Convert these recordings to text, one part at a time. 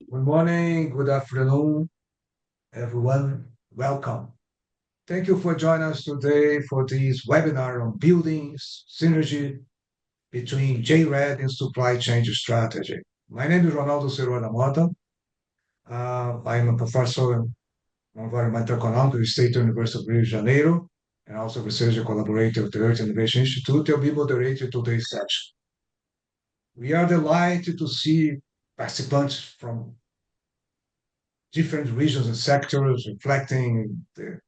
Good morning, good afternoon, everyone. Welcome. Thank you for joining us today for this webinar on building synergy between JREDD and supply chain strategy. My name is Ronaldo Cerona Mota. I'm a professor in environmental economics at the State University of Rio de Janeiro and also research collaborator with the Earth Innovation Institute. I'll be moderating today's session. We are delighted to see participants from different regions and sectors reflecting the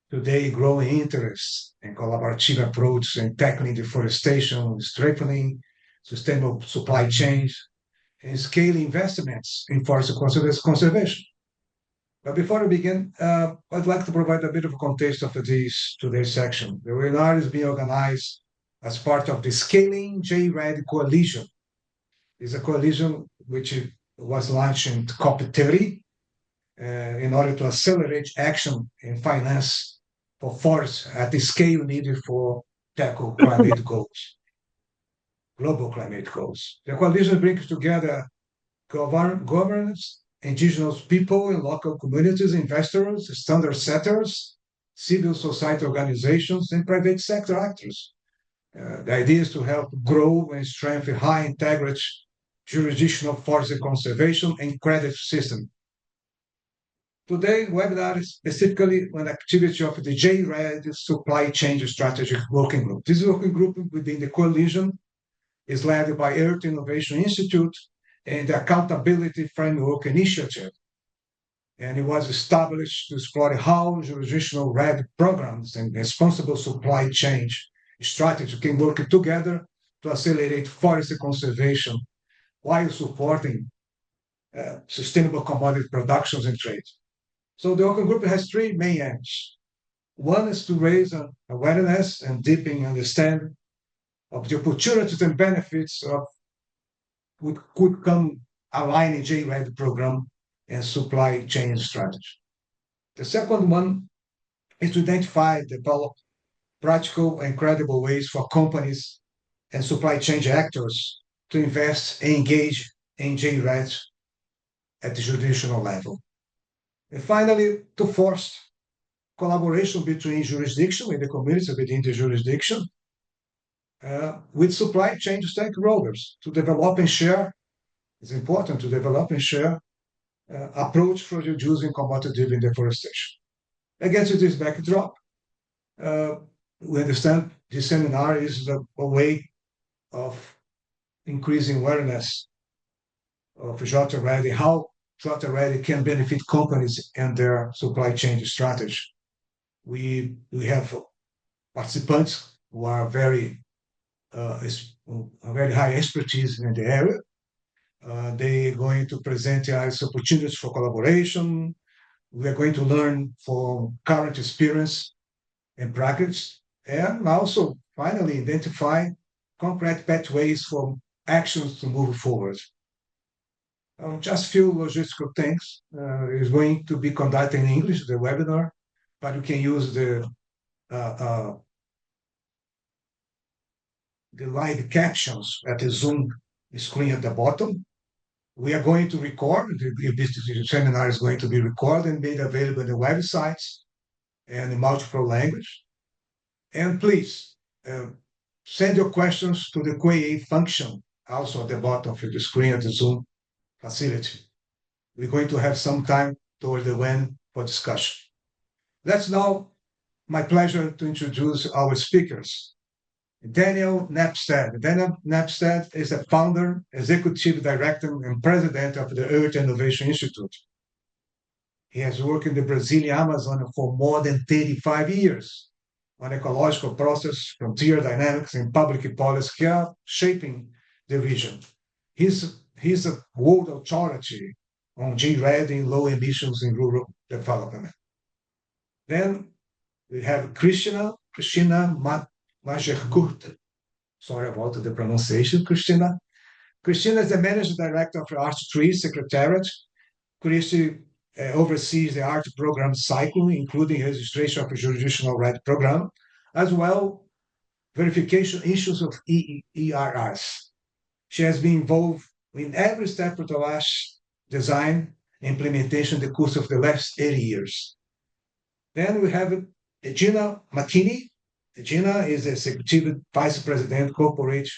today growing interest in collaborative approach in tackling deforestation, strengthening sustainable supply chains, and scaling investments in forest conservation. But before we begin, I'd like to provide a bit of context of today's section. The webinar is being organized as part of the Scaling JREDD Coalition. It's a coalition which was launched in COP30 in order to accelerate action and finance for forests at the scale needed for tackle climate goals, global climate goals. The coalition brings together governments, indigenous people and local communities, investors, standard setters, civil society organizations, and private sector actors. The idea is to help grow and strengthen high integrity jurisdictional forest conservation and credit system. Today, webinar is specifically on activity of the JREDD Supply Chain Strategic Working Group. This working group within the coalition is led by Earth Innovation Institute and the Accountability Framework Initiative. And it was established to explore how jurisdictional REDD programs and responsible supply chain strategy can work together to accelerate forest conservation while supporting sustainable commodity productions and trade. So the working group has three main aims. One is to raise awareness and deepen understanding of the opportunities and benefits of what could come aligning JREDD program and supply chain strategy. The second one is to identify, develop practical and credible ways for companies and supply chain actors to invest and engage in JREDD at the jurisdictional level. And finally, to foster collaboration between jurisdiction and the communities within the jurisdiction with supply chain stakeholders to develop and share. It's important to develop and share approach for reducing commodity-driven deforestation. Against this backdrop, we understand this seminar is a way of increasing awareness of JREDD, how JREDD can benefit companies and their supply chain strategy. We have participants who are very high expertise in the area. They're going to present us opportunities for collaboration. We are going to learn from current experience and practice, and also finally identify concrete pathways for actions to move forward. Just a few logistical things. Is going to be conducted in English, the webinar, but you can use the live captions at the Zoom screen at the bottom. We are going to record, the seminar is going to be recorded and made available on the websites and in multiple language. And please send your questions to the Q&A function, also at the bottom of the screen at the Zoom facility. We're going to have some time toward the end for discussion. That's now my pleasure to introduce our speakers. Daniel Napstead. Daniel Napstead is the founder, executive director, and president of the Earth Innovation Institute. He has worked in the Brazilian Amazon for more than 35 years on ecological process, frontier dynamics, and public policy shaping the region. He's a world authority on JREDD in low emissions in rural development. Then we have Christina Majerkurt. Sorry about the pronunciation, Christina. Christina is the managing director of the Art3 Secretariat. Christy oversees the art program cycle, including registration of a jurisdictional REDD program, as well verification issues of ERRs. She has been involved in every step to design, implementation in the course of the last 80 years. Then we have Gina McKinney. Gina is Executive Vice President Corporate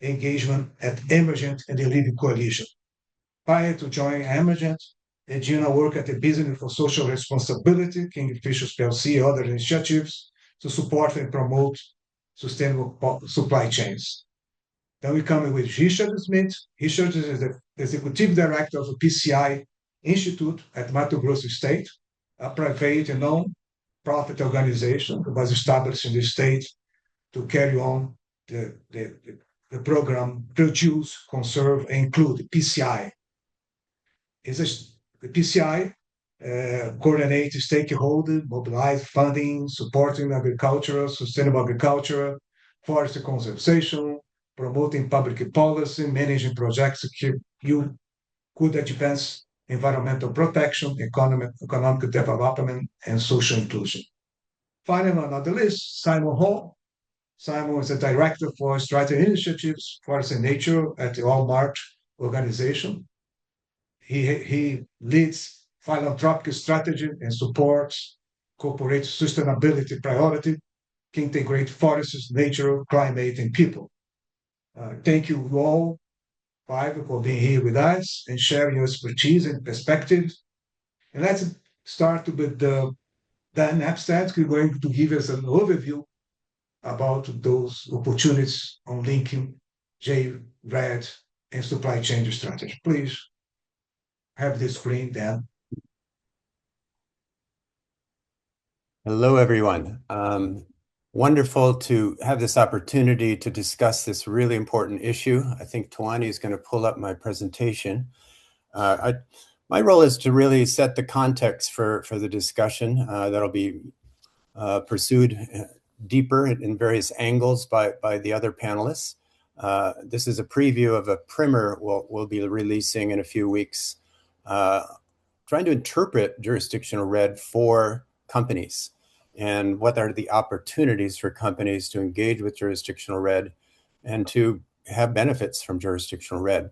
Engagement at Emergent and the Living Coalition. Prior to joining Emergent, Gina worked at the Business for Social Responsibility, Kingfishers PLC, other initiatives to support and promote sustainable supply chains. Then we come with Richard Smith. Richard is the Executive Director of the PCI Institute at Mato Grosso State, a private and non-profit organization that was established in the state to carry on the program Produce, Conserve, and Include, PCI. The PCI coordinates stakeholders, mobilize funding, supporting agriculture, sustainable agriculture, forest conservation, promoting public policy, managing projects you could advance environmental protection, economic development, and social inclusion. Finally, on the list, Simon Hall. Simon is the Director for Strategy Initiatives, Forest and Nature at the Walmart organization. He leads philanthropic strategy and supports corporate sustainability priority to integrate forests, nature, climate, and people. Thank you all five for being here with us and sharing your expertise and perspectives. And let's start with Dan Abstract, who's going to give us an overview about those opportunities on linking JREDD and supply chain strategy. Please have the screen, Dan. Hello, everyone. Wonderful to have this opportunity to discuss this really important issue. I think Tawani is going to pull up my presentation. My role is to really set the context for the discussion that'll be pursued deeper in various angles by the other panelists. This is a preview of a primer we'll be releasing in a few weeks, trying to interpret jurisdictional REDD for companies and what are the opportunities for companies to engage with jurisdictional REDD and to have benefits from jurisdictional REDD.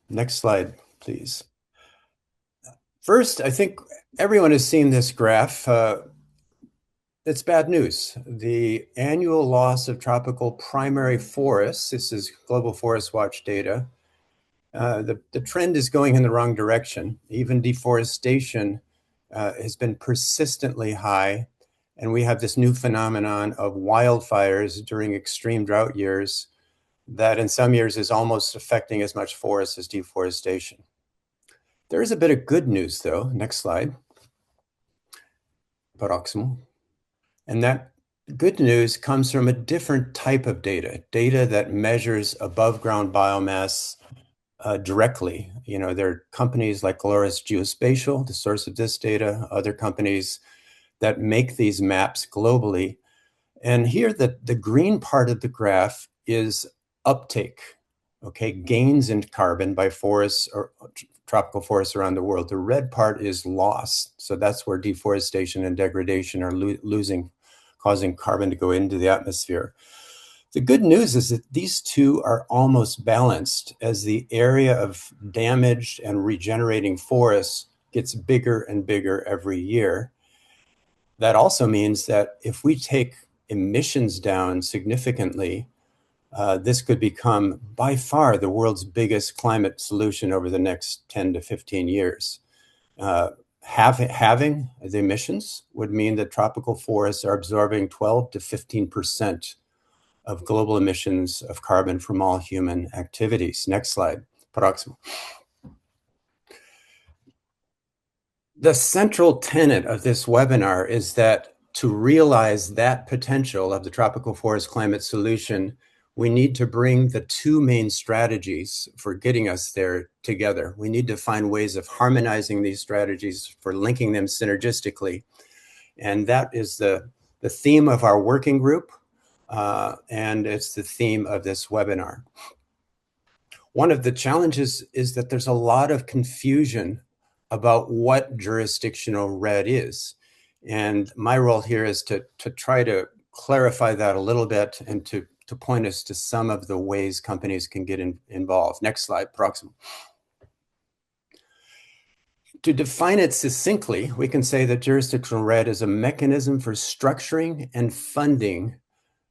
Next slide, please. First, I think everyone has seen this graph. It's bad news. The annual loss of tropical primary forests, this is Global Forest Watch data, the trend is going in the wrong direction. Even deforestation has been persistently high, and we have this new phenomenon of wildfires during extreme drought years that in some years is almost affecting as much forest as deforestation. There is a bit of good news, though. Next slide. Proximo. And that good news comes from a different type of data that measures above ground biomass directly. You know, there are companies like Glorious Geospatial, the source of this data, other companies that make these maps globally. And here the green part of the graph is uptake, okay, gains in carbon by forests or tropical forests around the world. The red part is loss. So that's where deforestation and degradation are causing carbon to go into the atmosphere. The good news is that these two are almost balanced as the area of damaged and regenerating forests gets bigger and bigger every year. That also means that if we take emissions down significantly, this could become by far the world's biggest climate solution over the next 10 to 15 years. Having the emissions would mean that tropical forests are absorbing 12 to 15% of global emissions of carbon from all human activities. Next slide, Proximo. The central tenet of this webinar is that to realize that potential of the tropical forest climate solution, we need to bring the two main strategies for getting us there together. We need to find ways of harmonizing these strategies, for linking them synergistically. And that is the theme of our working group, and it's the theme of this webinar. One of the challenges is that there's a lot of confusion about what jurisdictional REDD is. And my role here is to try to clarify that a little bit and to to point us to some of the ways companies can get involved. Next slide, Proxima. To define it succinctly, we can say that jurisdictional REDD is a mechanism for structuring and funding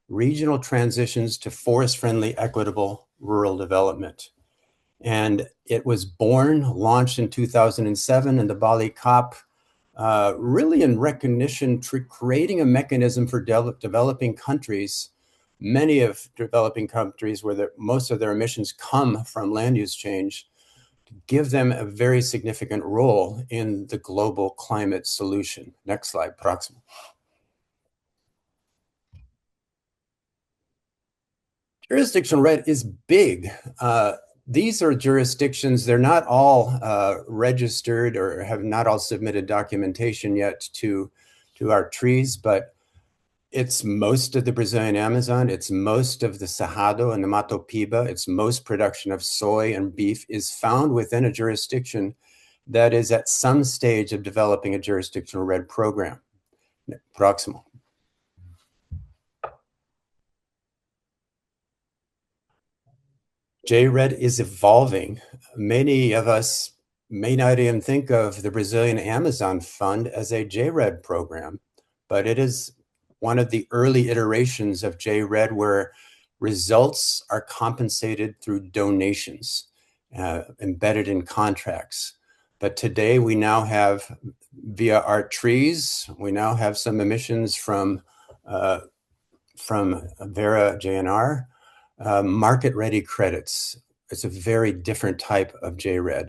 regional transitions to forest-friendly, equitable rural development. And it was launched in 2007 in the Bali COP, really in recognition, creating a mechanism for developing countries, many of developing countries where most of their emissions come from land use change, to give them a very significant role in the global climate solution. Next slide, Proxima. Jurisdictional REDD is big. These are jurisdictions, they're not all registered or have not all submitted documentation yet to our trees, but it's most of the Brazilian Amazon, it's most of the Cerrado and the Mato Piba, it's most production of soy and beef is found within a jurisdiction that is at some stage of developing a jurisdictional REDD program. Proximal. JREDD is evolving. Many of us may not even think of the Brazilian Amazon Fund as a JREDD program, but it is one of the early iterations of JREDD where results are compensated through donations embedded in contracts. But today we now have, via our trees, we now have some emissions from Vera JNR, market-ready credits. It's a very different type of JREDD.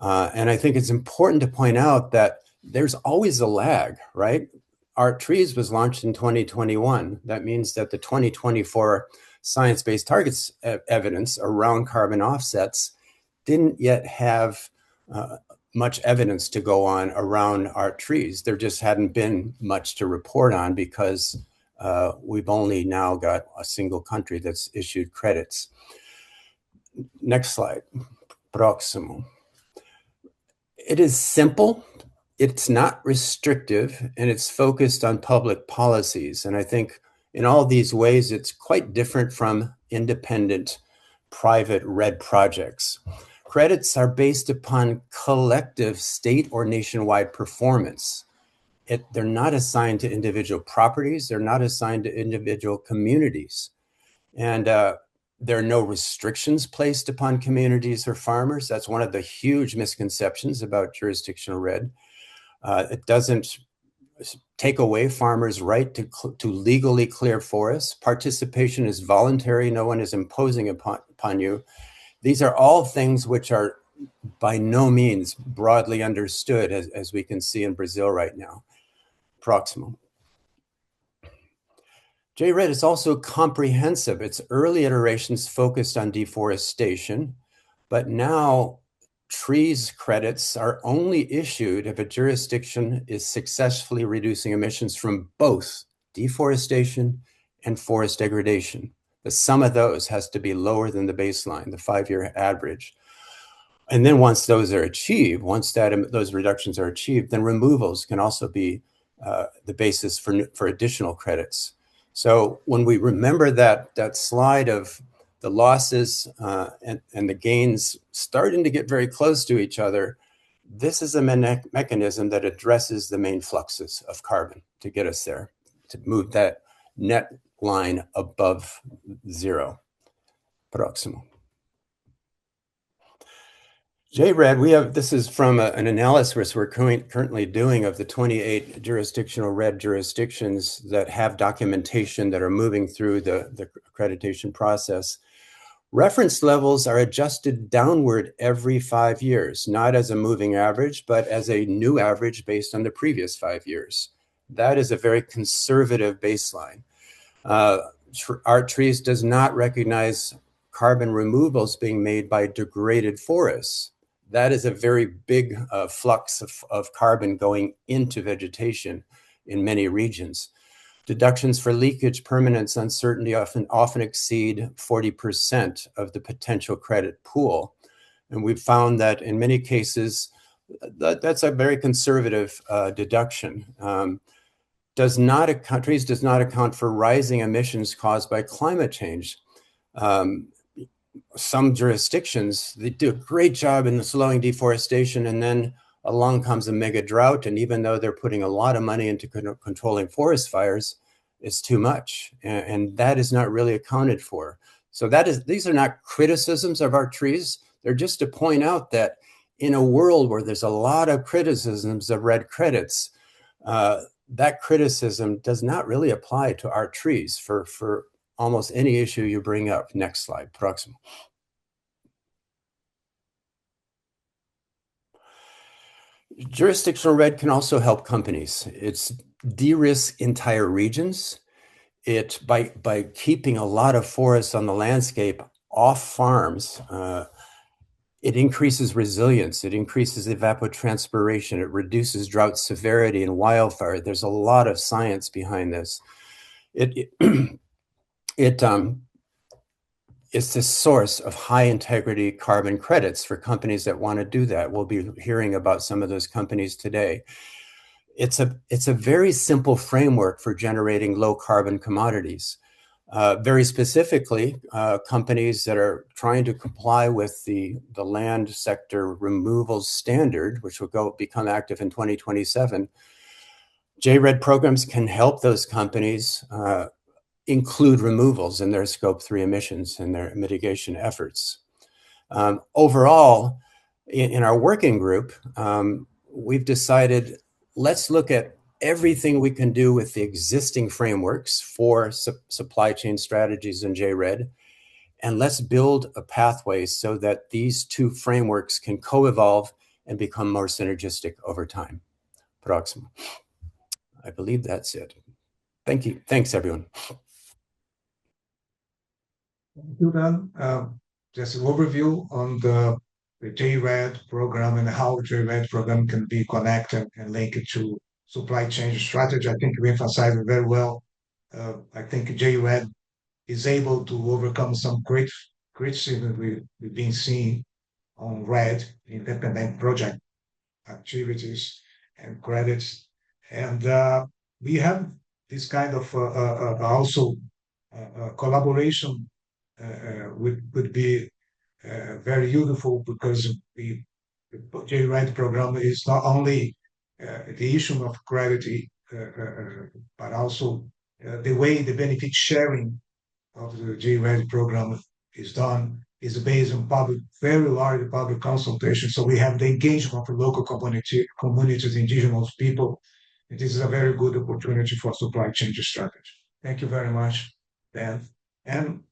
And I think it's important to point out that there's always a lag, right? Our trees was launched in 2021. That means that the 2024 science-based targets evidence around carbon offsets didn't yet have much evidence to go on around our trees. There just hadn't been much to report on because we've only now got a single country that's issued credits. Next slide, Proximo. It is simple, it's not restrictive, and it's focused on public policies. And I think in all these ways, it's quite different from independent private REDD projects. Credits are based upon collective state or nationwide performance. They're not assigned to individual properties. They're not assigned to individual communities. And there are no restrictions placed upon communities or farmers. That's one of the huge misconceptions about jurisdictional REDD. It doesn't take away farmers' right to legally clear forests. Participation is voluntary. No one is imposing upon you. These are all things which are by no means broadly understood, as we can see in Brazil right now. Proximal. JREDD is also comprehensive. Its early iterations focused on deforestation, but now trees credits are only issued if a jurisdiction is successfully reducing emissions from both deforestation and forest degradation. The sum of those has to be lower than the baseline, the 5-year average. And then once those are achieved, once those reductions are achieved, then removals can also be the basis for additional credits. So when we remember that slide of the losses and the gains starting to get very close to each other, this is a mechanism that addresses the main fluxes of carbon to get us there, to move that net line above zero. Proximo. JREDD, this is from an analysis we're currently doing of the 28 jurisdictional REDD jurisdictions that have documentation that are moving through the accreditation process. Reference levels are adjusted downward every 5 years, not as a moving average, but as a new average based on the previous 5 years. That is a very conservative baseline. Our trees does not recognize carbon removals being made by degraded forests. That is a very big flux of carbon going into vegetation in many regions. Deductions for leakage, permanence, uncertainty often exceed 40% of the potential credit pool. And we've found that in many cases, that's a very conservative deduction. countries does not account for rising emissions caused by climate change. Some jurisdictions, they do a great job in slowing deforestation, and then along comes a mega drought, and even though they're putting a lot of money into controlling forest fires, it's too much, and that is not really accounted for. So these are not criticisms of our trees. They're just to point out that in a world where there's a lot of criticisms of REDD credits, that criticism does not really apply to our trees for almost any issue you bring up. Next slide, próximo. Jurisdictional REDD can also help companies. It's de-risk entire regions. By keeping a lot of forests on the landscape off farms, it increases resilience, it increases evapotranspiration, it reduces drought severity and wildfire. There's a lot of science behind this. It's the source of high integrity carbon credits for companies that want to do that. We'll be hearing about some of those companies today. It's a very simple framework for generating low carbon commodities. Very specifically, companies that are trying to comply with the land sector removal standard, which will become active in 2027, JREDD programs can help those companies include removals in their Scope 3 emissions and their mitigation efforts. Overall, in our working group, we've decided, let's look at everything we can do with the existing frameworks for supply chain strategies in JREDD, and let's build a pathway so that these two frameworks can co-evolve and become more synergistic over time. Próximo. I believe that's it. Thank you. Thanks, everyone. Thank you, Dan. Just an overview on the JREDD program and how JREDD program can be connected and linked to supply chain strategy. I think we emphasized it very well. I think JREDD is able to overcome some great criticism we've been seeing on REDD, independent project activities and credits. And we have this kind of also collaboration would be very useful, because the JREDD program is not only the issue of credit, but also the way the benefit sharing of the JREDD program is done is based on very large public consultation. So we have the engagement of the local communities, indigenous people. It is a very good opportunity for supply chain strategy. Thank you very much, Dan. And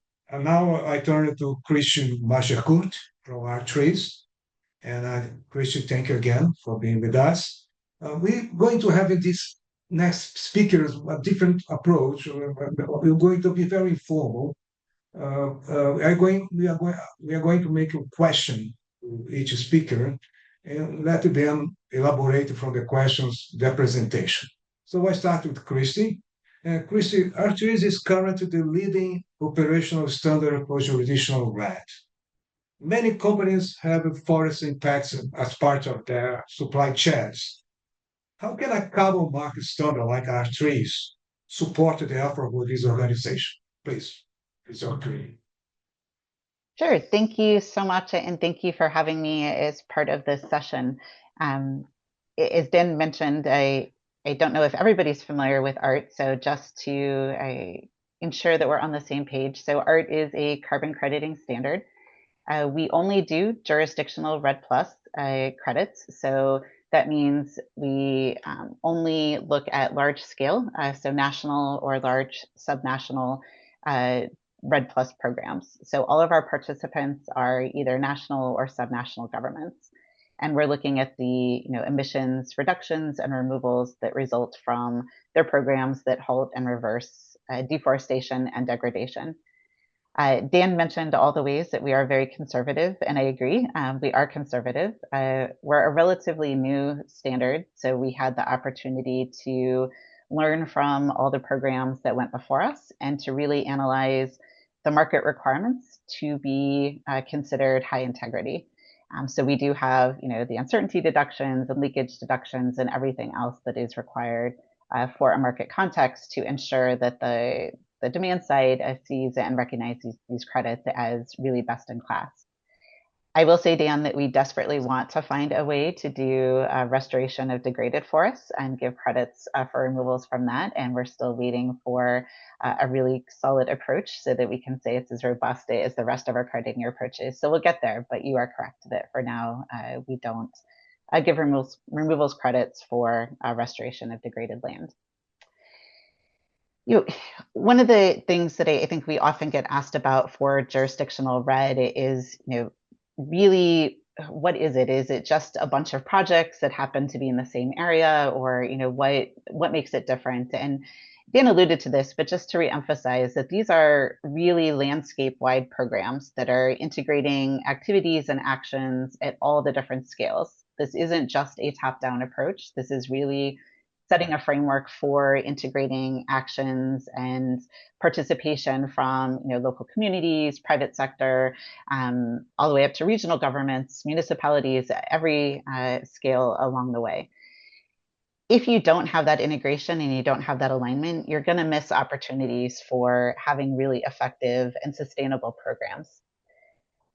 now I turn to Christian Mascherkurt from R-Trace. And Christian, thank you again for being with us. We're going to have in this next speakers a different approach. We're going to be very informal. We are going to make a question to each speaker and let them elaborate from the questions, their presentation. So I start with Christy. Christy, R-Trace is currently the leading operational standard for jurisdictional REDD. Many companies have forest impacts as part of their supply chains. How can a carbon market standard like R-Trace support the effort of this organization? Please, it's okay. Sure. Thank you so much. And thank you for having me as part of this session. As Dan mentioned, I don't know if everybody's familiar with ART. So just to ensure that we're on the same page. So ART is a carbon crediting standard. We only do jurisdictional REDD Plus credits. So that means we only look at large scale, so national or large subnational REDD Plus programs. So all of our participants are either national or subnational governments. And we're looking at the emissions reductions and removals that result from their programs that halt and reverse deforestation and degradation. Dan mentioned all the ways that we are very conservative, and I agree. We are conservative. We're a relatively new standard, so we had the opportunity to learn from all the programs that went before us and to really analyze the market requirements to be considered high integrity. So we do have, the uncertainty deductions and leakage deductions and everything else that is required for a market context to ensure that the demand side sees and recognizes these credits as really best in class. I will say, Dan, that we desperately want to find a way to do restoration of degraded forests and give credits for removals from that. And we're still waiting for a really solid approach so that we can say it's as robust as the rest of our crediting approaches. So we'll get there, but you are correct that for now, we don't give removals credits for restoration of degraded land. One of the things that I think we often get asked about for jurisdictional REDD is, really, what is it? Is it just a bunch of projects that happen to be in the same area, or what makes it different? And Dan alluded to this, but just to reemphasize that these are really landscape-wide programs that are integrating activities and actions at all the different scales. This isn't just a top-down approach. This is really setting a framework for integrating actions and participation from local communities, private sector, all the way up to regional governments, municipalities, every scale along the way. If you don't have that integration and you don't have that alignment, you're going to miss opportunities for having really effective and sustainable programs.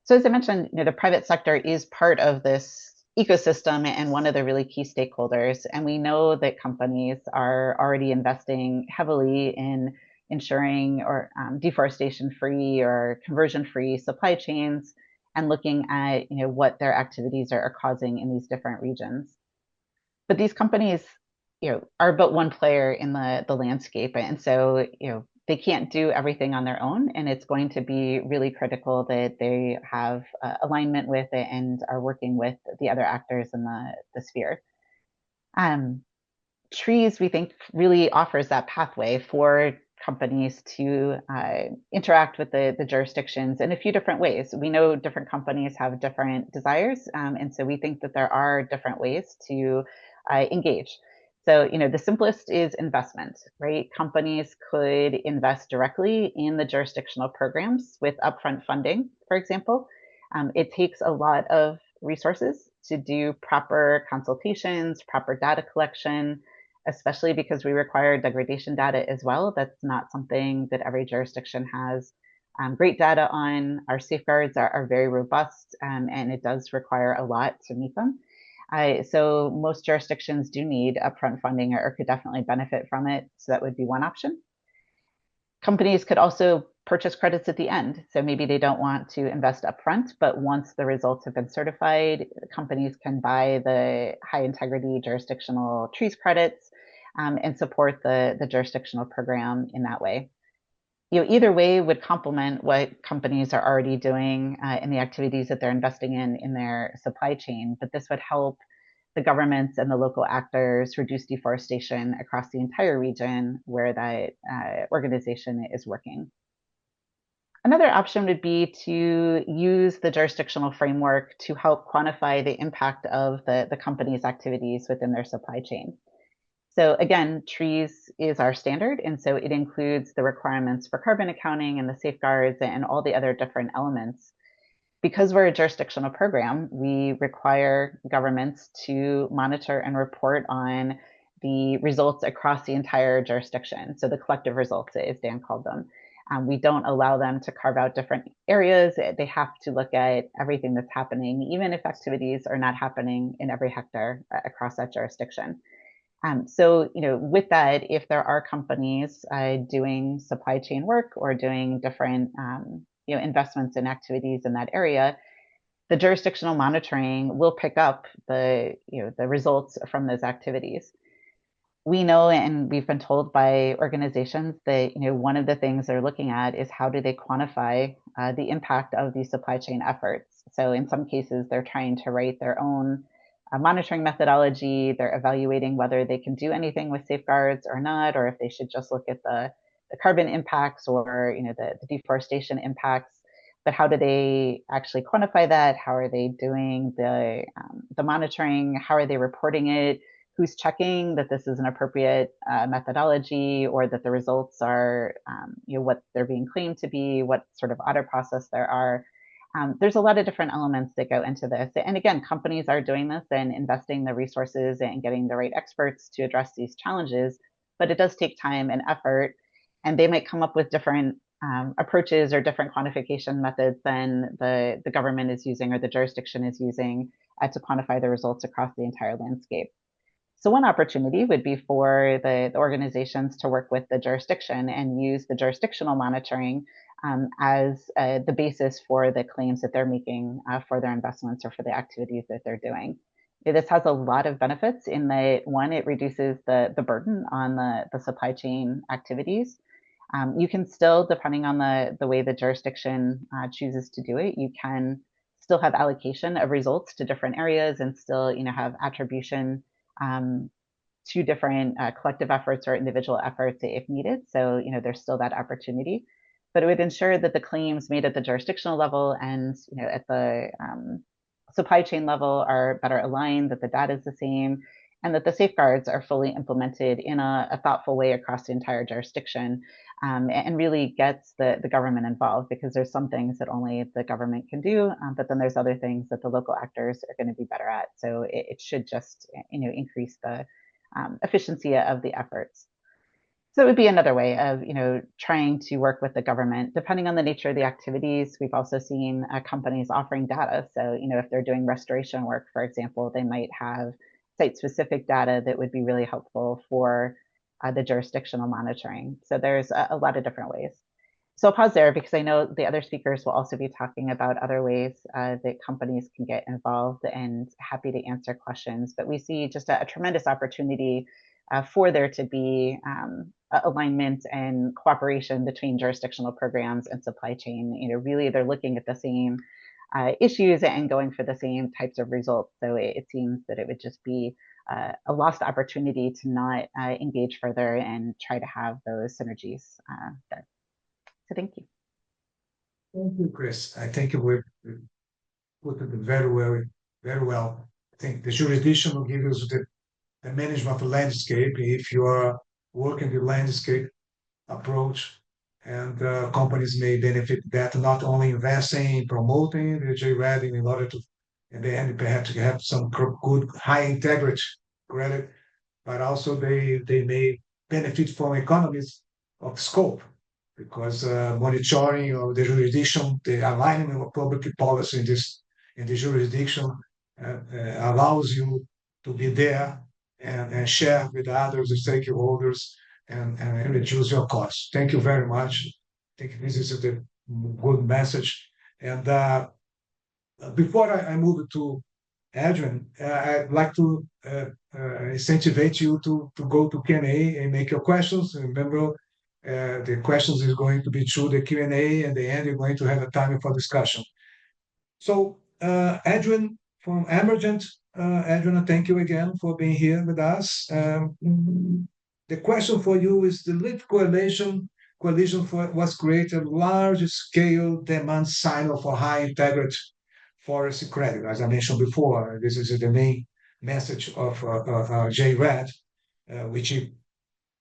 So as I mentioned, the private sector is part of this ecosystem and one of the really key stakeholders. And we know that companies are already investing heavily in ensuring or deforestation-free or conversion-free supply chains and looking at what their activities are causing in these different regions. But these companies are but one player in the landscape. And so they can't do everything on their own, and it's going to be really critical that they have alignment with it and are working with the other actors in the sphere. Trees, we think, really offers that pathway for companies to interact with the jurisdictions in a few different ways. We know different companies have different desires, and so we think that there are different ways to engage. So, the simplest is investment, right? Companies could invest directly in the jurisdictional programs with upfront funding, for example. It takes a lot of resources to do proper consultations, proper data collection, especially because we require degradation data as well. That's not something that every jurisdiction has great data on. Our safeguards are very robust, and it does require a lot to meet them. So most jurisdictions do need upfront funding or could definitely benefit from it. So that would be one option. Companies could also purchase credits at the end. So maybe they don't want to invest upfront, but once the results have been certified, companies can buy the high integrity jurisdictional trees credits and support the jurisdictional program in that way. Either way would complement what companies are already doing in the activities that they're investing in their supply chain, but this would help the governments and the local actors reduce deforestation across the entire region where that organization is working. Another option would be to use the jurisdictional framework to help quantify the impact of the company's activities within their supply chain. So again, trees is our standard, and so it includes the requirements for carbon accounting and the safeguards and all the other different elements. Because we're a jurisdictional program, we require governments to monitor and report on the results across the entire jurisdiction. So the collective results, as Dan called them. We don't allow them to carve out different areas. They have to look at everything that's happening, even if activities are not happening in every hectare across that jurisdiction. So, with that, if there are companies doing supply chain work or doing different, investments in activities in that area, the jurisdictional monitoring will pick up the results from those activities. We know, and we've been told by organizations that, one of the things they're looking at is how do they quantify the impact of these supply chain efforts. So in some cases, they're trying to write their own monitoring methodology. They're evaluating whether they can do anything with safeguards or not, or if they should just look at the carbon impacts or the deforestation impacts. But how do they actually quantify that? How are they doing the monitoring? How are they reporting it? Who's checking that this is an appropriate methodology, or that the results are what they're being claimed to be? What sort of audit process there are? There's a lot of different elements that go into this. And again, companies are doing this and investing the resources and getting the right experts to address these challenges but it does take time and effort, and they might come up with different approaches or different quantification methods than the government is using or the jurisdiction is using to quantify the results across the entire landscape. So one opportunity would be for the organizations to work with the jurisdiction and use the jurisdictional monitoring as the basis for the claims that they're making for their investments or for the activities that they're doing. This has a lot of benefits in that, one, it reduces the burden on the supply chain activities. You can still, depending on the way the jurisdiction chooses to do it, you can still have allocation of results to different areas and still, have attribution to different collective efforts or individual efforts if needed. So, there's still that opportunity, but it would ensure that the claims made at the jurisdictional level and, at the supply chain level are better aligned, that the data is the same, and that the safeguards are fully implemented in a thoughtful way across the entire jurisdiction, and really gets the government involved, because there's some things that only the government can do, but then there's other things that the local actors are going to be better at. So it should just increase the efficiency of the efforts. So it would be another way of trying to work with the government, depending on the nature of the activities. We've also seen companies offering data. So if they're doing restoration work, for example, they might have site-specific data that would be really helpful for the jurisdictional monitoring. So there's a lot of different ways. So I'll pause there because I know the other speakers will also be talking about other ways that companies can get involved, and happy to answer questions. But we see just a tremendous opportunity for there to be alignment and cooperation between jurisdictional programs and supply chain. Really they're looking at the same issues and going for the same types of results. So it seems that it would just be a lost opportunity to not engage further and try to have those synergies there. So thank you. Thank you, Chris. I think we put it very well, very well. I think the jurisdiction will give us the management of the landscape if you are working the landscape approach, and companies may benefit that, not only investing, promoting the JREDD in order to, and then perhaps have some good high integrity credit, but also they may benefit from economies of scope, because monitoring of the jurisdiction, the alignment of public policy in the jurisdiction allows you to be there and share with others, the stakeholders, and reduce your costs. Thank you very much. I think this is a good message. And before I move to Adrian, I'd like to incentivize you to go to Q&A and make your questions. Remember, the questions is going to be through the Q&A, and the end you're going to have a time for discussion. So Adrian from Emergent, Adrian, thank you again for being here with us. The question for you is: the LEAP coalition was created large-scale demand signal for high-integrity forest credit, as I mentioned before. This is the main message of JREDD, which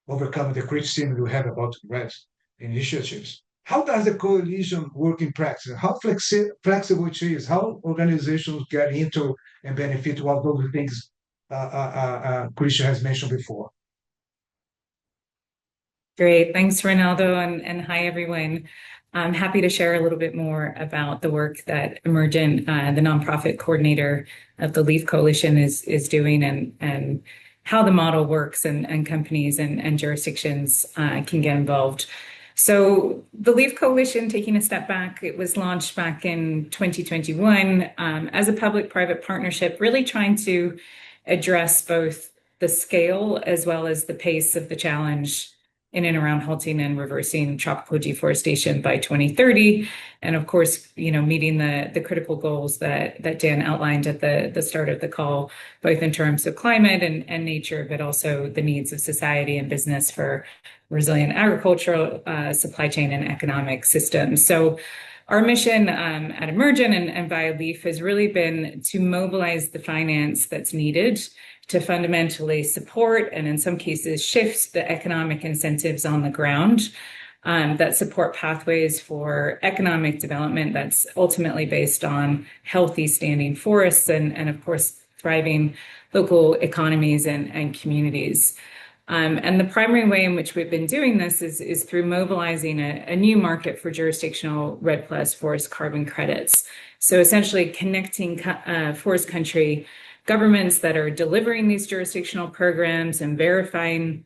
overcome the criticism you have about REDD initiatives. How does the coalition work in practice? How flexible it is? How organizations get into and benefit of all those things Christian has mentioned before? Great. Thanks, Ronaldo, and hi, everyone. I'm happy to share a little bit more about the work that Emergent, the nonprofit coordinator of the LEAF Coalition, is doing, and how the model works, and companies and jurisdictions can get involved. So the LEAF Coalition, taking a step back, it was launched back in 2021 as a public-private partnership, really trying to address both the scale as well as the pace of the challenge in and around halting and reversing tropical deforestation by 2030. And of course, meeting the critical goals that Dan outlined at the start of the call, both in terms of climate and nature, but also the needs of society and business for resilient agricultural supply chain and economic systems. So our mission at Emergent and via LEAF has really been to mobilize the finance that's needed to fundamentally support, and in some cases shift, the economic incentives on the ground that support pathways for economic development that's ultimately based on healthy standing forests and of course, thriving local economies and communities. And the primary way in which we've been doing this is through mobilizing a new market for jurisdictional REDD Plus forest carbon credits. So essentially connecting forest country governments that are delivering these jurisdictional programs and verifying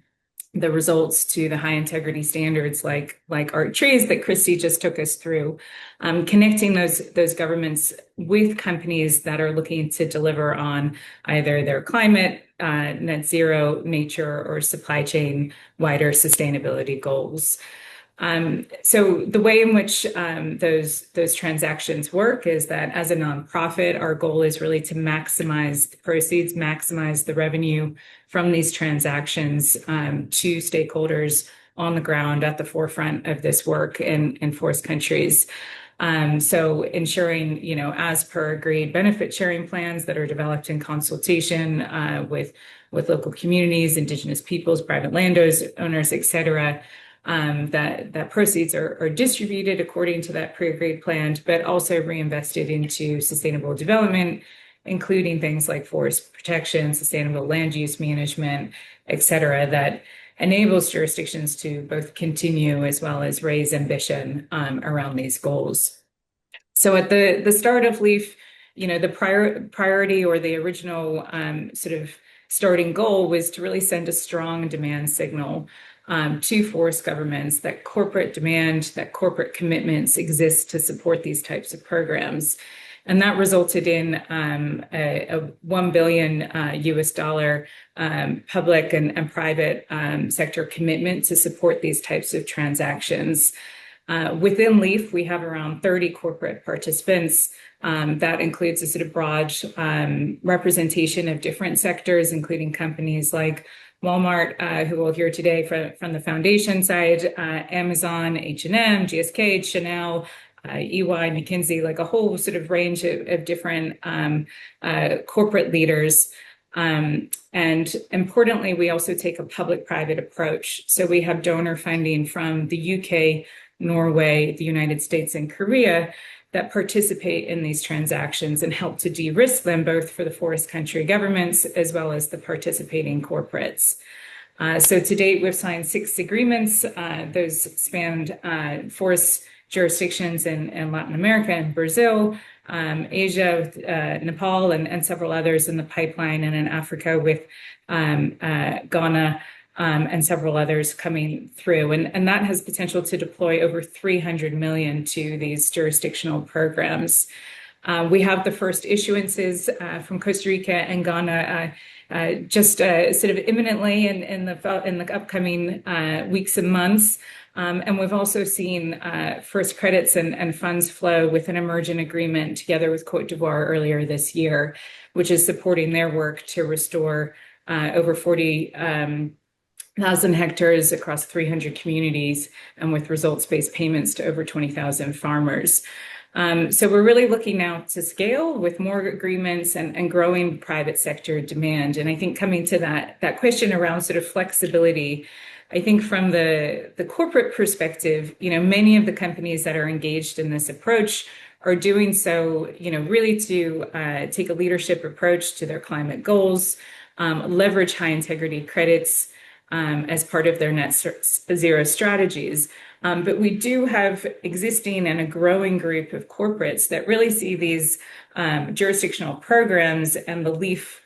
the results to the high integrity standards like Art Trees that Christy just took us through, connecting those governments with companies that are looking to deliver on either their climate, net zero, nature, or supply chain wider sustainability goals. So the way in which those transactions work is that as a nonprofit, our goal is really to maximize the proceeds, maximize the revenue from these transactions to stakeholders on the ground at the forefront of this work in forest countries. So ensuring, as per agreed benefit sharing plans that are developed in consultation with local communities, indigenous peoples, private landowners, et cetera, that proceeds are distributed according to that pre-agreed plan, but also reinvested into sustainable development, including things like forest protection, sustainable land use management, et cetera, that enables jurisdictions to both continue as well as raise ambition around these goals. So at the start of LEAF, the priority or the original sort of starting goal was to really send a strong demand signal to forest governments that corporate demand, that corporate commitments exist to support these types of programs. And that resulted in a $1 billion US dollar public and private sector commitment to support these types of transactions. Within LEAF, we have around 30 corporate participants. That includes a sort of broad representation of different sectors, including companies like Walmart, who we'll hear today from the foundation side, Amazon, H&M, GSK, Chanel, EY, McKinsey, like a whole sort of range of different corporate leaders. And importantly, we also take a public-private approach. So we have donor funding from the UK, Norway, the United States, and Korea that participate in these transactions and help to de-risk them both for the forest country governments as well as the participating corporates. So to date, we've signed 6 agreements. Those spanned forest jurisdictions in Latin America and Brazil, Asia, Nepal, and several others in the pipeline, and in Africa with Ghana, and several others coming through. And that has potential to deploy over 300 million to these jurisdictional programs. We have the first issuances from Costa Rica and Ghana just sort of imminently in the upcoming weeks and months. And we've also seen first credits and funds flow with an emergent agreement together with Cote d'Ivoire earlier this year, which is supporting their work to restore over 40,000 hectares across 300 communities, and with results-based payments to over 20,000 farmers. So we're really looking now to scale with more agreements and growing private sector demand. And I think coming to that question around sort of flexibility, I think from the corporate perspective, many of the companies that are engaged in this approach are doing so, really to take a leadership approach to their climate goals, leverage high integrity credits as part of their net zero strategies. But we do have existing and a growing group of corporates that really see these jurisdictional programs and the LEAF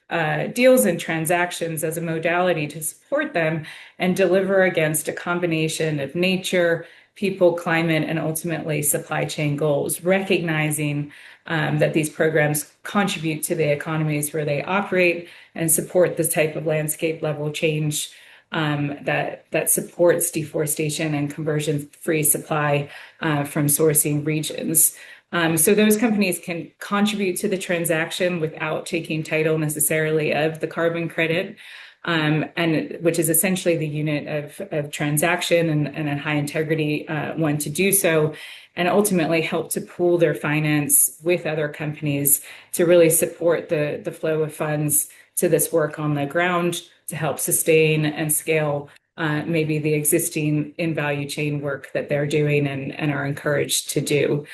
deals and transactions as a modality to support them and deliver against a combination of nature, people, climate, and ultimately supply chain goals, recognizing that these programs contribute to the economies where they operate and support this type of landscape level change that supports deforestation and conversion-free supply from sourcing regions. So those companies can contribute to the transaction without taking title necessarily of the carbon credit, and which is essentially the unit of transaction and a high integrity one to do so, and ultimately help to pool their finance with other companies to really support the flow of funds to this work on the ground to help sustain and scale maybe the existing in value chain work that they're doing and are encouraged to do.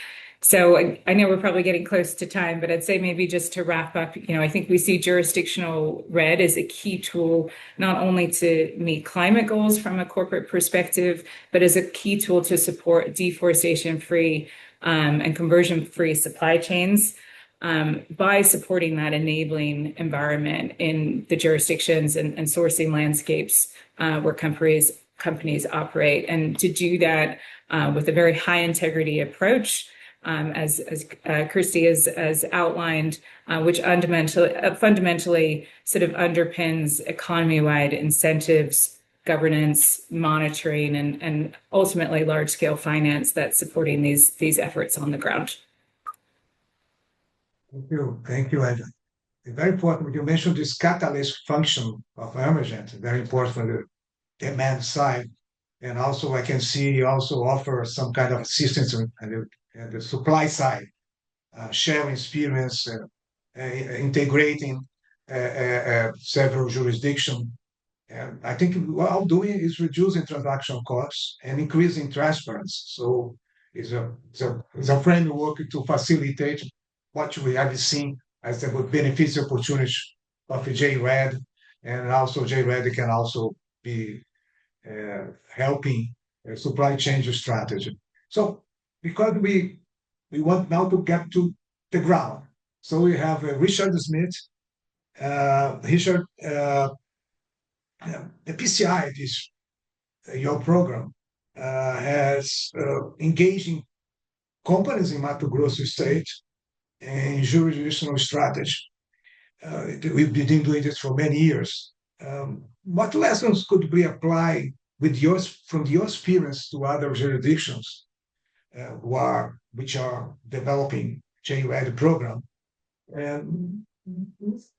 So I know we're probably getting close to time, but I'd say maybe just to wrap up, I think we see jurisdictional REDD as a key tool, not only to meet climate goals from a corporate perspective, but as a key tool to support deforestation-free and conversion-free supply chains by supporting that enabling environment in the jurisdictions and sourcing landscapes where companies operate. And to do that with a very high integrity approach, as Kirsty has outlined, which fundamentally sort of underpins economy-wide incentives, governance, monitoring, and ultimately large-scale finance that's supporting these efforts on the ground. Thank you, Ed. Very important. You mentioned this catalyst function of Emergent, very important for the demand side. And also, I can see you also offer some kind of assistance on the supply side, sharing experience, integrating several jurisdictions. And I think what I'm doing is reducing transaction costs and increasing transparency. So it's a framework to facilitate what we have seen as the benefits opportunity of JREDD, and also JREDD can also be helping supply chain strategy. So because we want now to get to the ground, so we have Richard Smith. Richard, the PCI, this your program, has engaging companies in Mato Grosso state and jurisdictional strategy. We've been doing this for many years. What lessons could be applied from your experience to other jurisdictions which are developing JREDD program? And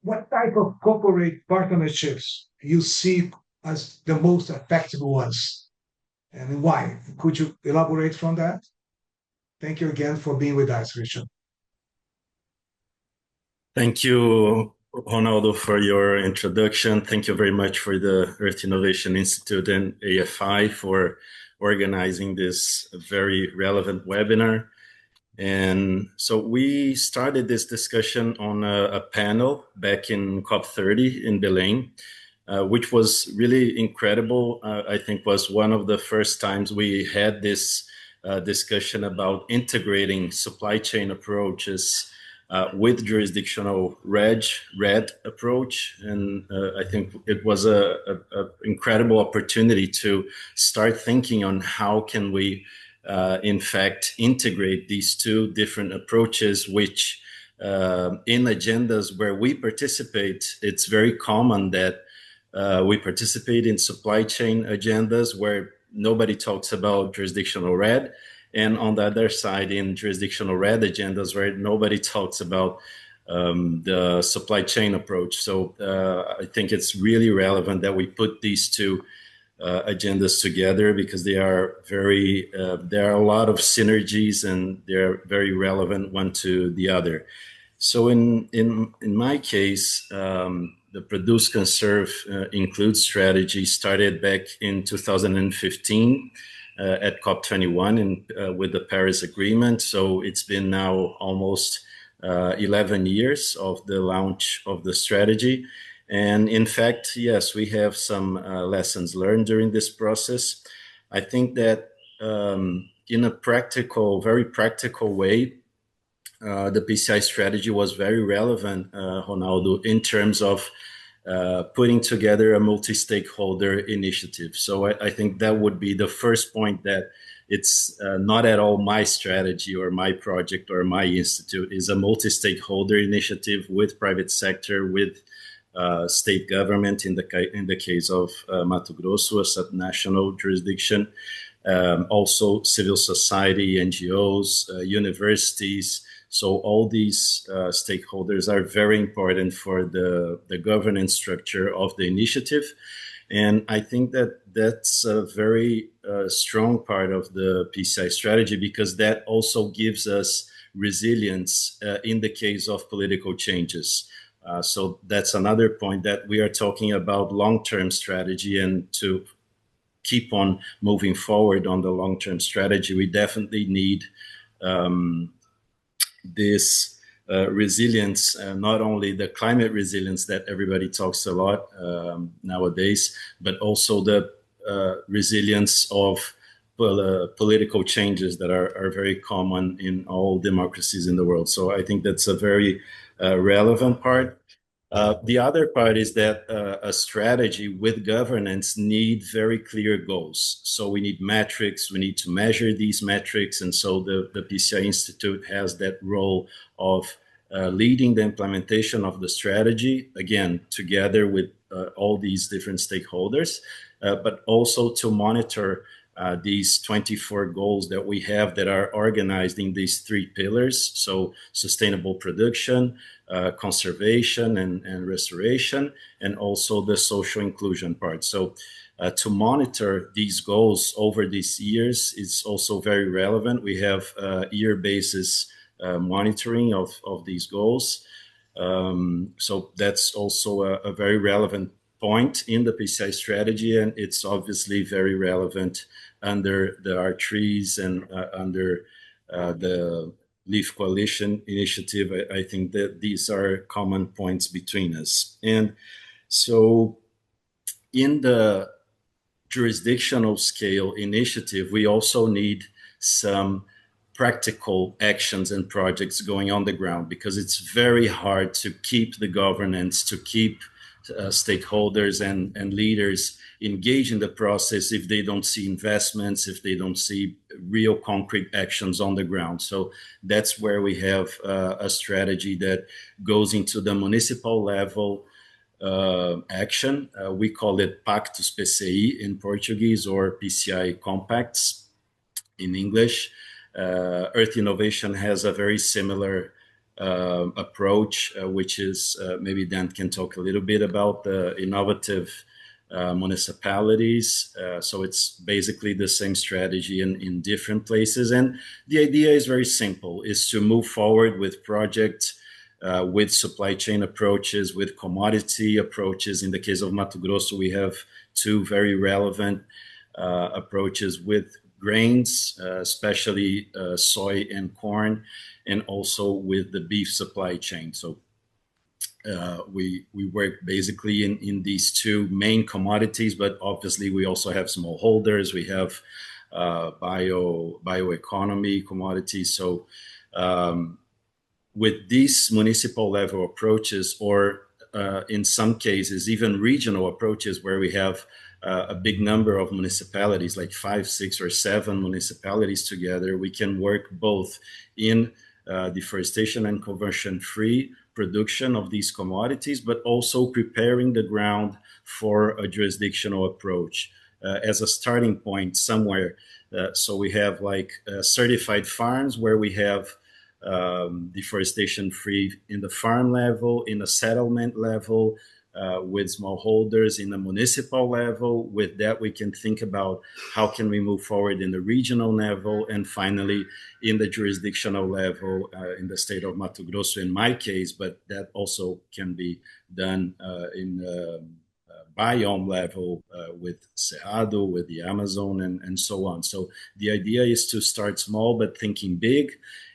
what type of corporate partnerships you see as the most effective ones, and why? Could you elaborate from that? Thank you again for being with us, Richard. Thank you, Ronaldo, for your introduction. Thank you very much for the Earth Innovation Institute and AFI for organizing this very relevant webinar. And so we started this discussion on a panel back in COP30 in Belém, which was really incredible. I think was one of the first times we had this discussion about integrating supply chain approaches with jurisdictional REDD approach. And I think it was an incredible opportunity to start thinking on how can we, in fact, integrate these two different approaches, which in agendas where we participate, it's very common that we participate in supply chain agendas where nobody talks about jurisdictional REDD, and on the other side, in jurisdictional REDD agendas where nobody talks about the supply chain approach. So I think it's really relevant that we put these two agendas together, because they are very, there are a lot of synergies and they're very relevant one to the other. So in my case, the Produce, Conserve, Include strategy started back in 2015 at COP21 with the Paris Agreement. So it's been now almost 11 years of the launch of the strategy. And in fact, yes, we have some lessons learned during this process. I think that in a practical, very practical way, the PCI strategy was very relevant, Ronaldo, in terms of putting together a multi-stakeholder initiative. So I think that would be the first point, that it's not at all my strategy or my project or my institute. Is a multi-stakeholder initiative with private sector, with state government, in the case of Mato Grosso, a subnational jurisdiction, also civil society, NGOs, universities. So all these stakeholders are very important for the governance structure of the initiative. And I think that that's a very strong part of the PCI strategy, because that also gives us resilience in the case of political changes. So that's another point, that we are talking about long-term strategy, and to keep on moving forward on the long-term strategy, we definitely need this resilience, not only the climate resilience that everybody talks a lot nowadays, but also the resilience of political changes that are very common in all democracies in the world. So I think that's a very relevant part. The other part is that a strategy with governance need very clear goals. So we need metrics, we need to measure these metrics. And so the PCI Institute has that role of leading the implementation of the strategy, again, together with all these different stakeholders, but also to monitor these 24 goals that we have that are organized in these 3 pillars. So sustainable production, conservation and restoration, and also the social inclusion part. So to monitor these goals over these years is also very relevant. We have year basis monitoring of these goals. So that's also a very relevant point in the PCI strategy, and it's obviously very relevant under the R3s and under the Leaf Coalition initiative. I think that these are common points between us. And so in the jurisdictional scale initiative, we also need some practical actions and projects going on the ground, because it's very hard to keep the governance, to keep stakeholders and leaders engage in the process if they don't see investments, if they don't see real concrete actions on the ground. So that's where we have a strategy that goes into the municipal level action. We call it Pactos PCI in Portuguese, or PCI compacts in English. Earth Innovation has a very similar approach, which is maybe Dan can talk a little bit about the innovative municipalities. So it's basically the same strategy in different places. And the idea is very simple, is to move forward with projects with supply chain approaches, with commodity approaches. In the case of Mato Grosso, we have 2 very relevant approaches with grains, especially soy and corn, and also with the beef supply chain. So we work basically in these 2 main commodities, but obviously we also have smallholders, we have bioeconomy commodities. So with these municipal level approaches, or in some cases even regional approaches, where we have a big number of municipalities, like 5, 6, or 7 municipalities together, we can work both in deforestation and conversion-free production of these commodities, but also preparing the ground for a jurisdictional approach as a starting point somewhere. So we have like certified farms where we have deforestation free in the farm level, in the settlement level, with smallholders in the municipal level. With that, we can think about how can we move forward in the regional level, and finally in the jurisdictional level in the state of Mato Grosso in my case, but that also can be done in biome level with Cerrado, with the Amazon, and so on. So the idea is to start small but thinking big,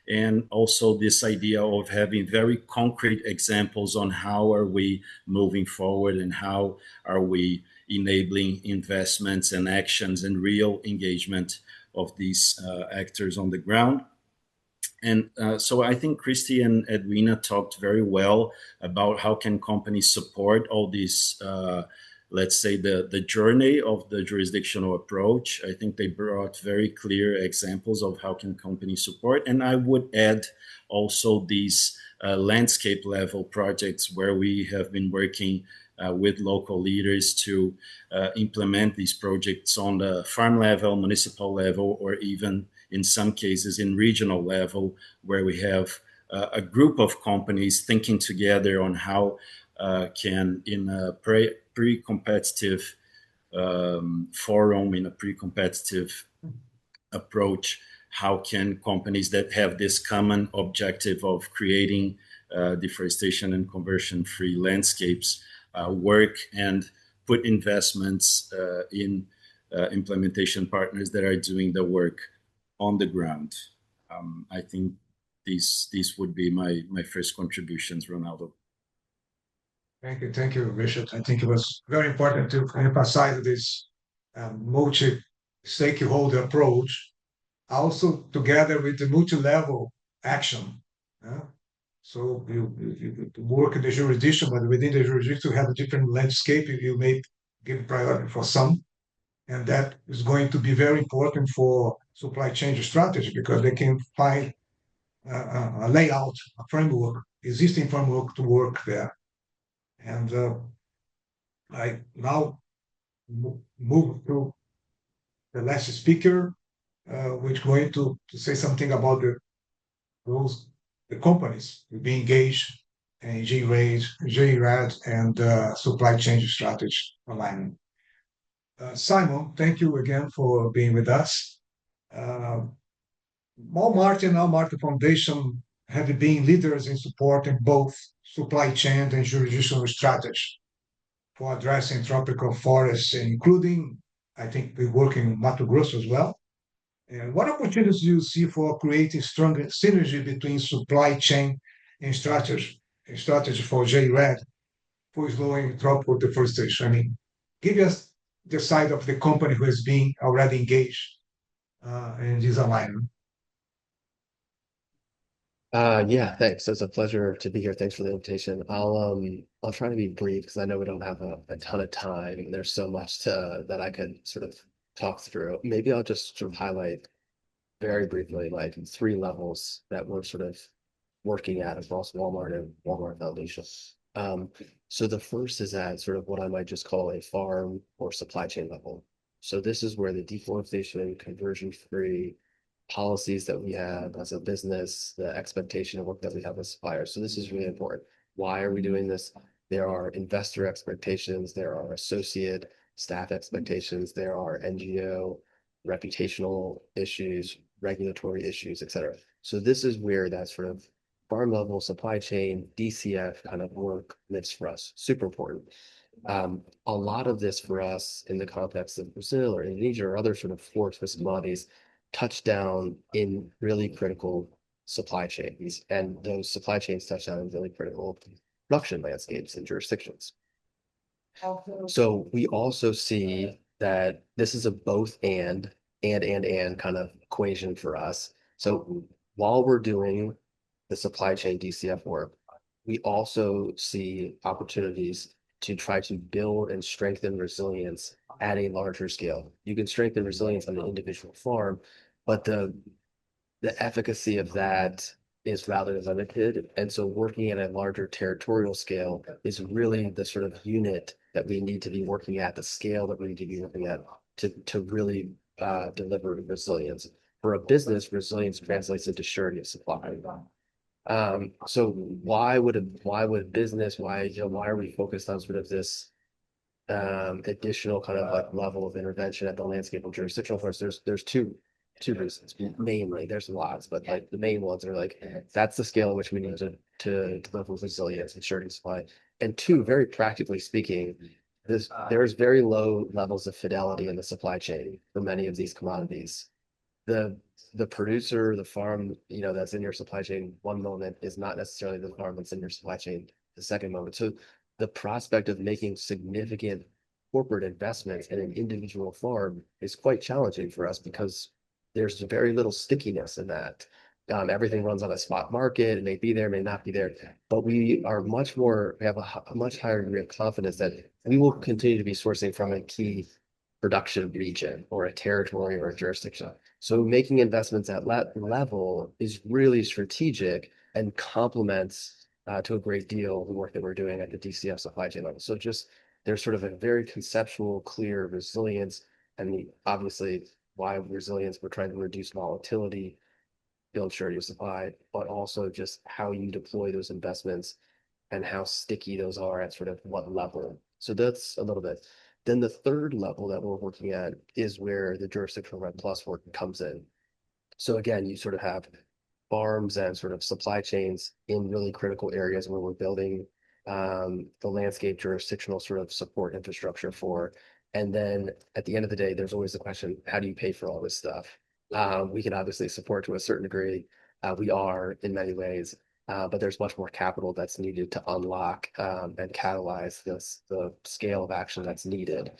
and also this idea of having very concrete examples on how are we moving forward and how are we enabling investments and actions and real engagement of these actors on the ground. And so I think Christy and Edwina talked very well about how can companies support all these let's say the journey of the jurisdictional approach. I think they brought very clear examples of how can companies support. And I would add also these landscape level projects where we have been working with local leaders to implement these projects on the farm level, municipal level, or even in some cases in regional level, where we have a group of companies thinking together on how can, in a pre-competitive forum, in a pre-competitive approach, how can companies that have this common objective of creating deforestation and conversion-free landscapes work and put investments in implementation partners that are doing the work on the ground. I think these would be my first contributions, Ronaldo. Thank you, Richard. I think it was very important to emphasize this multi-stakeholder approach, also together with the multi-level action. So you work in the jurisdiction, but within the jurisdiction, you have a different landscape. You may give priority for some, and that is going to be very important for supply chain strategy because they can find a layout, a framework, existing framework to work there. And I now move to the last speaker, which is going to say something about the companies to be engaged in JREDD, and supply chain strategy alignment. Simon, thank you again for being with us. Walmart and Walmart Foundation have been leaders in supporting both supply chain and jurisdictional strategy for addressing tropical forests, including, I think, we work in Mato Grosso as well. And what opportunities do you see for creating stronger synergy between supply chain and strategy for JREDD for slowing tropical deforestation? I mean, give us the side of the company who has been already engaged in this alignment. Yeah, thanks. It's a pleasure to be here. Thanks for the invitation. I'll try to be brief because I know we don't have a ton of time and there's so much that I could sort of talk through. Maybe I'll just sort of highlight very briefly like 3 levels that we're sort of working at across Walmart and Walmart Foundation. So the first is at sort of what I might just call a farm or supply chain level. So this is where the deforestation, conversion-free policies that we have as a business, the expectation of work that we have as suppliers. So this is really important. Why are we doing this? There are investor expectations, there are associate staff expectations, there are NGO reputational issues, regulatory issues, et cetera. So this is where that sort of farm level supply chain DCF kind of work lives for us. Super important. A lot of this for us in the context of Brazil or Indonesia or other sort of forest commodities touch down in really critical supply chains, and those supply chains touch down in really critical production landscapes and jurisdictions. So we also see that this is a both and kind of equation for us. So while we're doing the supply chain DCF work, we also see opportunities to try to build and strengthen resilience at a larger scale. You can strengthen resilience on the individual farm, but the efficacy of that is rather limited. And so working at a larger territorial scale is really the sort of unit that we need to be working at, the scale that we need to be working at to really deliver resilience. For a business, resilience translates into surety of supply. So why would business, why are we focused on sort of this additional kind of like level of intervention at the landscape of jurisdictional force? There's two reasons. Mainly, there's lots, but like the main ones are like that's the scale at which we need to deliver resilience and surety of supply. And 2, very practically speaking, there's very low levels of fidelity in the supply chain for many of these commodities. The producer, the farm, that's in your supply chain one moment is not necessarily the farm that's in your supply chain the second moment. So the prospect of making significant corporate investments in an individual farm is quite challenging for us because there's very little stickiness in that. Everything runs on a spot market. It may be there, may not be there, but we have a much higher degree of confidence that we will continue to be sourcing from a key production region or a territory or a jurisdiction. So making investments at that level is really strategic and complements to a great deal the work that we're doing at the DCF supply chain level. So just there's sort of a very conceptual, clear resilience, and obviously why resilience, we're trying to reduce volatility, build surety of supply, but also just how you deploy those investments and how sticky those are at sort of what level. So that's a little bit. Then the third level that we're working at is where the jurisdictional REDD+ work comes in. So again, you sort of have farms and sort of supply chains in really critical areas where we're building the landscape jurisdictional sort of support infrastructure for. And then at the end of the day, there's always the question, how do you pay for all this stuff? We can obviously support to a certain degree. We are in many ways, but there's much more capital that's needed to unlock and catalyze the scale of action that's needed.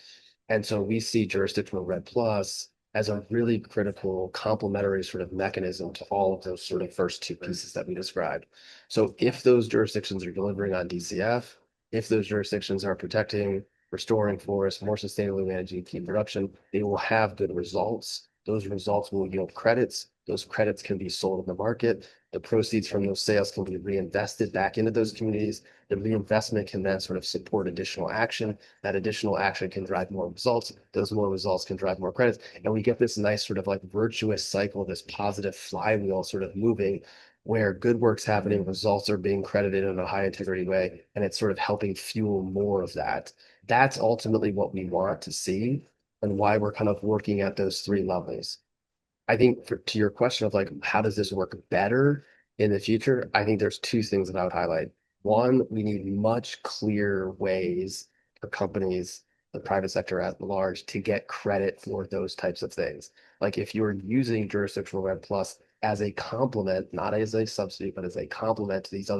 And so we see jurisdictional REDD Plus as a really critical complementary sort of mechanism to all of those sort of first two pieces that we described. So if those jurisdictions are delivering on DCF, if those jurisdictions are protecting, restoring forests, more sustainably managing key production, they will have good results. Those results will yield credits. Those credits can be sold in the market. The proceeds from those sales can be reinvested back into those communities. The reinvestment can then sort of support additional action. That additional action can drive more results. Those more results can drive more credits. And we get this nice sort of like virtuous cycle, this positive flywheel sort of moving where good work's happening, results are being credited in a high integrity way, and it's sort of helping fuel more of that. That's ultimately what we want to see and why we're kind of working at those three levels. I think to your question of like, how does this work better in the future? I think there's two things that I would highlight. One, we need much clearer ways for companies, the private sector at large, to get credit for those types of things. Like if you're using jurisdictional REDD Plus as a complement, not as a substitute, but as a complement to this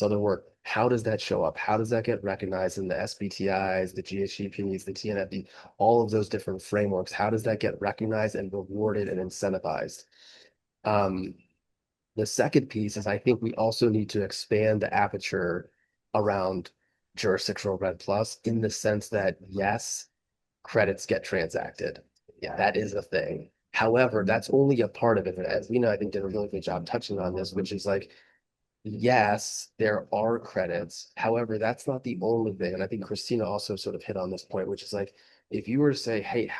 other work, how does that show up? How does that get recognized in the SBTIs, the GHGPs, the TNFD, all of those different frameworks? How does that get recognized and rewarded and incentivized? The second piece is I think we also need to expand the aperture around jurisdictional REDD Plus in the sense that, yes, credits get transacted. Yeah, that is a thing. However, that's only a part of it. As we know, I think did a really good job touching on this, which is like, yes, there are credits. However, that's not the only thing. And I think Christina also sort of hit on this point, which is like, if you were to say, hey,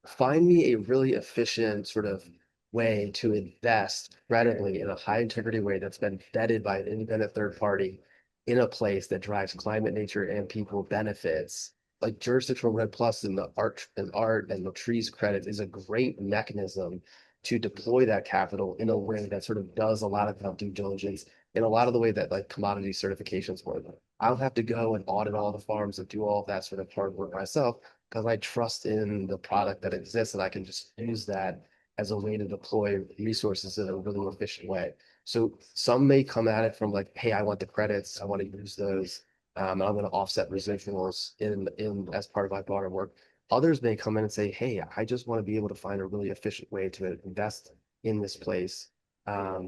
find me a really efficient sort of way to invest credibly in a high integrity way that's been vetted by an independent third party in a place that drives climate, nature, and people benefits, like jurisdictional REDD Plus and the art and the trees credit is a great mechanism to deploy that capital in a way that sort of does a lot of due diligence in a lot of the way that like commodity certifications work. I don't have to go and audit all the farms and do all of that sort of hard work myself because I trust in the product that exists and I can just use that as a way to deploy resources in a really efficient way. So some may come at it from like, hey, I want the credits, I want to use those. I'm going to offset residuals in as part of my broader work. Others may come in and say, hey, I just want to be able to find a really efficient way to invest in this place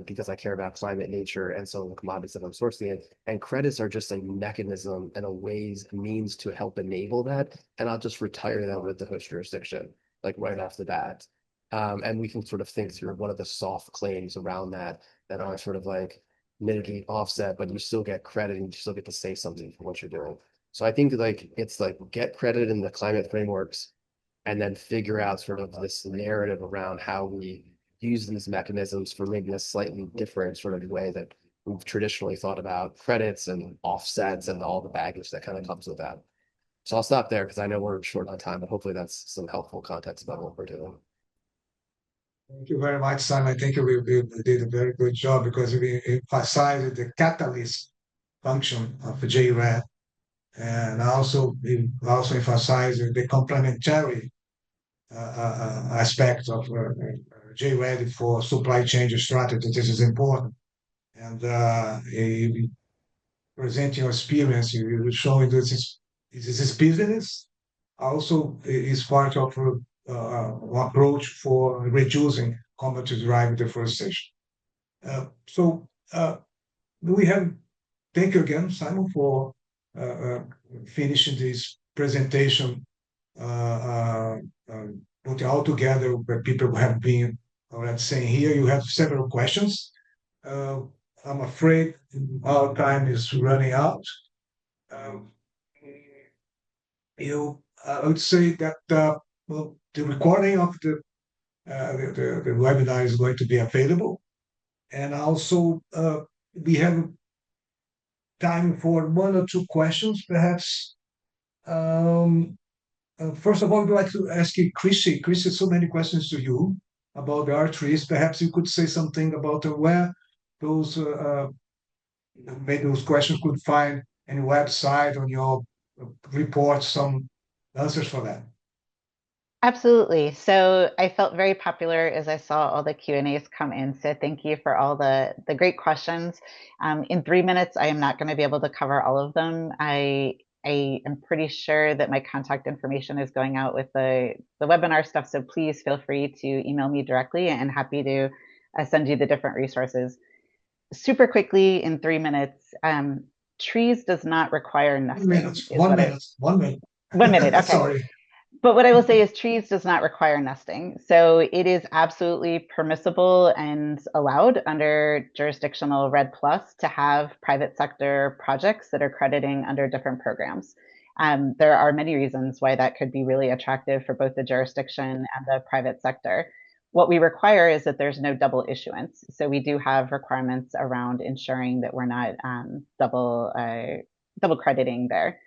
because I care about climate, nature, and so the commodities that I'm sourcing in. And credits are just a mechanism and a means to help enable that. And I'll just retire them with the host jurisdiction, like right off the bat. And we can sort of think through what are the soft claims around that are sort of like mitigate, offset, but you still get credit and you still get to say something for what you're doing. So I think like it's like get credit in the climate frameworks and then figure out sort of this narrative around how we use these mechanisms for maybe a slightly different sort of way that we've traditionally thought about credits and offsets and all the baggage that kind of comes with that. So I'll stop there because I know we're short on time, but hopefully that's some helpful context about what we're doing. Thank you very much, Simon. I think we did a very good job because we emphasized the catalyst function of JREDD, and also we also emphasized the complementary aspect of JREDD for supply chain strategy. This is important. And presenting your experience, you showing this is business also is part of approach for reducing community-derived deforestation. So we have, thank you again, Simon, for finishing this presentation, putting all together where people have been already saying here. You have several questions. I'm afraid our time is running out. I would say that well, the recording of the webinar is going to be available, and also we have time for one or two questions, perhaps. First of all, I'd like to ask you, Chrissy. Chrissy, so many questions to you about the R3s. Perhaps you could say something about where those maybe those questions could find any website on your report, some answers for that. Absolutely. So I felt very popular as I saw all the Q&As come in. So thank you for all the great questions. In 3 minutes, I am not going to be able to cover all of them. I am pretty sure that my contact information is going out with the webinar stuff. So please feel free to email me directly and happy to send you the different resources. Super quickly in 3 minutes, trees does not require 1 nesting. minute, 1 minute, 1 minute. 1 minute, okay. Sorry. But what I will say is trees does not require nesting. So it is absolutely permissible and allowed under jurisdictional REDD Plus to have private sector projects that are crediting under different programs. There are many reasons why that could be really attractive for both the jurisdiction and the private sector. What we require is that there's no double issuance. So we do have requirements around ensuring that we're not double crediting there.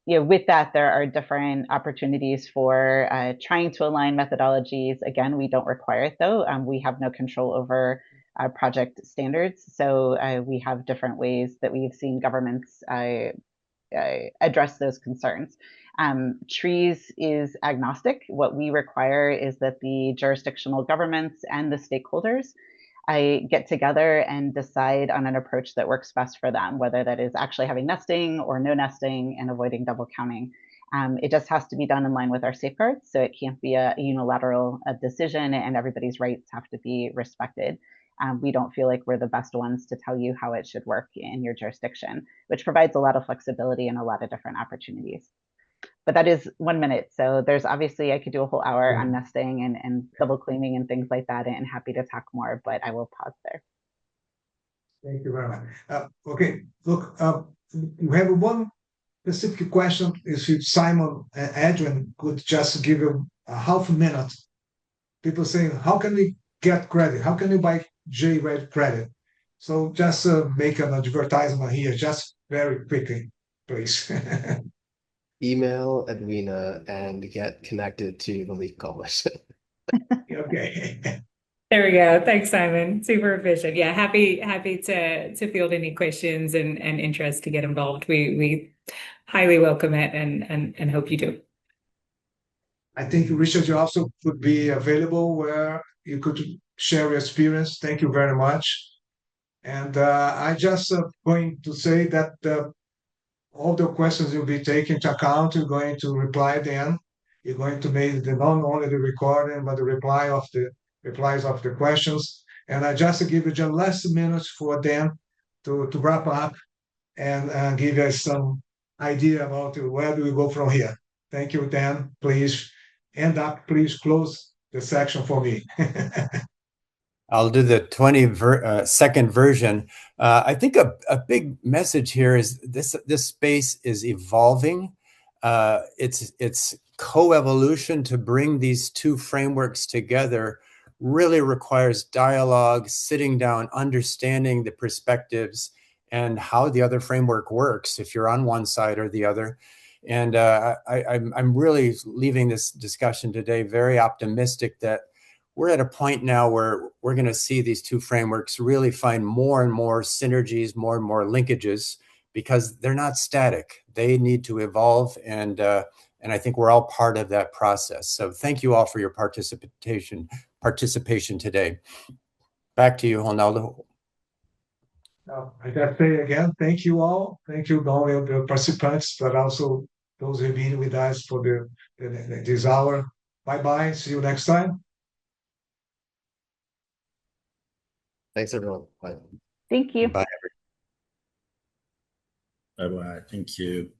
With that, there are different opportunities for trying to align methodologies. Again, we don't require it though. We have no control over project standards. So we have different ways that we've seen governments address those concerns. Trees is agnostic. What we require is that the jurisdictional governments and the stakeholders get together and decide on an approach that works best for them, whether that is actually having nesting or no nesting and avoiding double counting. It just has to be done in line with our safeguards. So it can't be a unilateral decision and everybody's rights have to be respected. We don't feel like we're the best ones to tell you how it should work in your jurisdiction, which provides a lot of flexibility and a lot of different opportunities. But that is 1 minute. So there's obviously, I could do a whole hour on nesting and double cleaning and things like that, and happy to talk more, but I will pause there. Thank you very much. Okay, look, we have one specific question. If Simon and Adrian could just give you a half a minute. People saying, how can we get credit? How can we buy JREDD credit? So just make an advertisement here, just very quickly, please. Email Edwina and get connected to the Leaf Coalition. Okay. There we go. Thanks, Simon. Super efficient. Yeah, happy to field any questions and interest to get involved. We highly welcome it and hope you do. I think, Richard, you also could be available where you could share your experience. Thank you very much. And I just going to say that all the questions will be taken into account. You're going to reply then. You're going to make not only the recording, but the replies of the questions. And I just give you just last minutes for them to wrap up and give us some idea about where do we go from here. Thank you, Dan. Please please close the section for me. I'll do the 20-second version. I think a big message here is this space is evolving. It's co-evolution. To bring these two frameworks together really requires dialogue, sitting down, understanding the perspectives and how the other framework works if you're on one side or the other. And I'm really leaving this discussion today very optimistic that we're at a point now where we're going to see these two frameworks really find more and more synergies, more and more linkages, because they're not static. They need to evolve, and I think we're all part of that process. So thank you all for your participation today. Back to you, Ronaldo. I got to say again, thank you all. Thank you, not only the participants, but also those who've been with us for this hour. Bye-bye. See you next time. Thanks, everyone. Bye. Thank you. Bye. Bye-bye. Thank you.